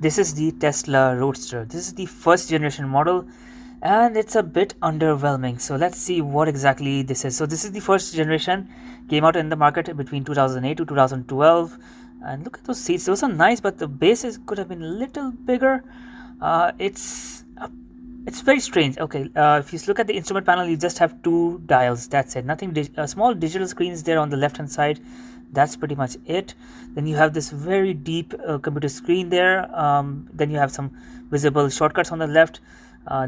This is the Tesla Roadster. This is the first generation model and it's a bit underwhelming. So let's see what exactly this is. So this is the first generation, came out in the market between 2008 to 2012. And look at those seats, those are nice, but the base could have been a little bigger. It's very strange. Okay, if you look at the instrument panel, you just have two dials. That's it. Nothing. Small digital screens there on the left hand side. That's pretty much it. Then you have this very deep computer screen there. Then you have some visible shortcuts on the left.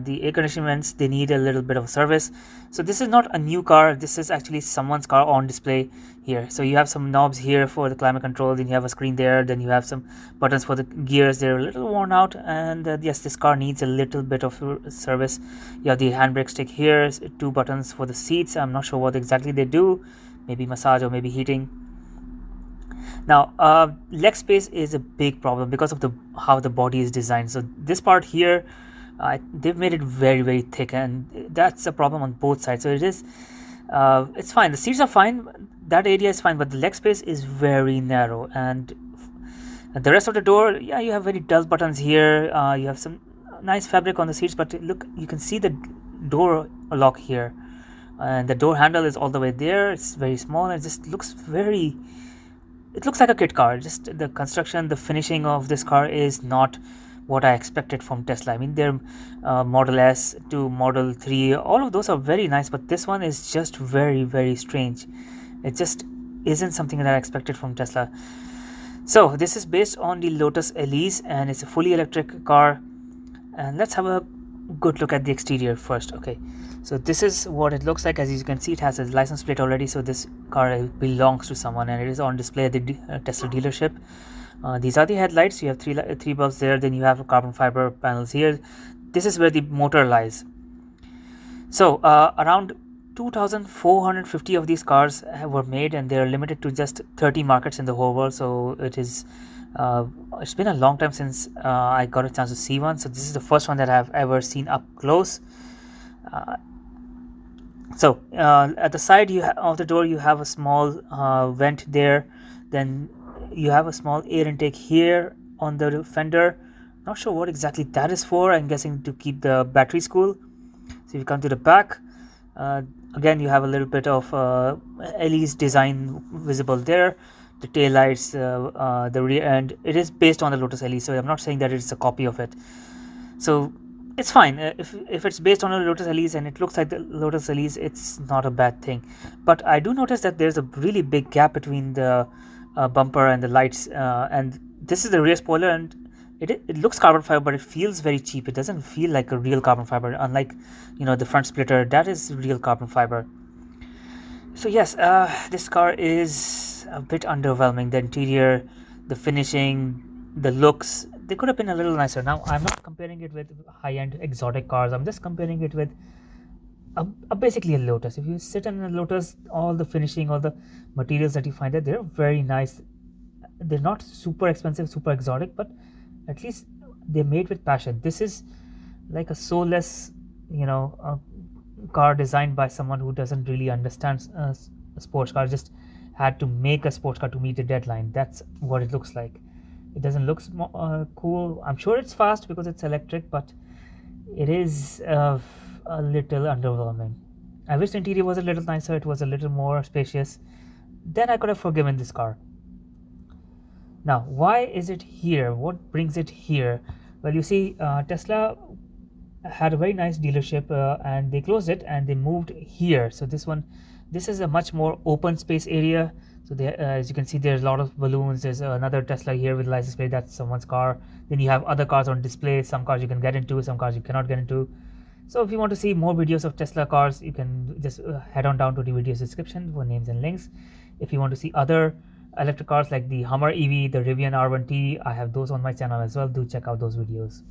The air conditioning vents, they need a little bit of service. So this is not a new car. This is actually someone's car on display here. So you have some knobs here for the climate control. Then you have a screen there. Then you have some buttons for the gears. They're a little worn out. And yes, this car needs a little bit of service. You have the handbrake stick here. Two buttons for the seats. I'm not sure what exactly they do. Maybe massage or maybe heating. Now, leg space is a big problem because of how the body is designed. So this part here, they've made it very thick, and that's a problem on both sides. So it's fine. The seats are fine. That area is fine, but the leg space is very narrow. And the rest of the door, yeah, you have very dull buttons here. You have some nice fabric on the seats, but look, you can see the door lock here, and the door handle is all the way there. It's very small, and it just looks it looks like a kit car. Just the construction, the finishing of this car is not what I expected from Tesla. I mean, their Model S to Model 3, all of those are very nice, but this one is just very strange. It just isn't something that I expected from Tesla. So this is based on the Lotus Elise, and it's a fully electric car. And let's have a good look at the exterior first. Okay, so this is what it looks like. As you can see, it has a license plate already, so this car belongs to someone, and it is on display at the Tesla dealership. These are the headlights. You have three bulbs there. Then you have carbon fiber panels here. This is where the motor lies. So around 2,450 of these cars were made, and they are limited to just 30 markets in the whole world. So it's been a long time since I got a chance to see one. So this is the first one that I've ever seen up close. So at the side of the door, you have a small vent there. Then you have a small air intake here on the fender. Not sure what exactly that is for. I'm guessing to keep the batteries cool. So if you come to the back, again you have a little bit of Elise design visible there. The tail lights, the rear end, it is based on the Lotus Elise, so I'm not saying that it's a copy of it. So it's fine. If it's based on a Lotus Elise and it looks like the Lotus Elise, it's not a bad thing. But I do notice that there's a really big gap between the bumper and the lights, and this is the rear spoiler, and it looks carbon fiber, but it feels very cheap. It doesn't feel like a real carbon fiber, unlike the front splitter. That is real carbon fiber. So yes, this car is a bit underwhelming. The interior, the finishing, the looks, they could have been a little nicer. Now I'm not comparing it with high-end exotic cars. I'm just comparing it with basically a Lotus. If you sit in a Lotus, all the finishing, all the materials that you find there, they're very nice. They're not super expensive, super exotic, but at least they're made with passion. This is like a soulless, a car designed by someone who doesn't really understand a sports car. Just had to make a sports car to meet the deadline. That's what it looks like. It doesn't look cool. I'm sure it's fast because it's electric, but it is a little underwhelming. I wish the interior was a little nicer. It was a little more spacious. Then I could have forgiven this car. Now, why is it here? What brings it here? Well, you see, Tesla had a very nice dealership, and they closed it and they moved here. So this is a much more open space area. So there, as you can see, there's a lot of balloons. There's another Tesla here with license plate. That's someone's car. Then you have other cars on display. Some cars you can get into, some cars you cannot get into. So if you want to see more videos of Tesla cars, you can just head on down to the video's description for names and links. If you want to see other electric cars like the Hummer EV, the Rivian R1T, I have those on my channel as well. Do check out those videos.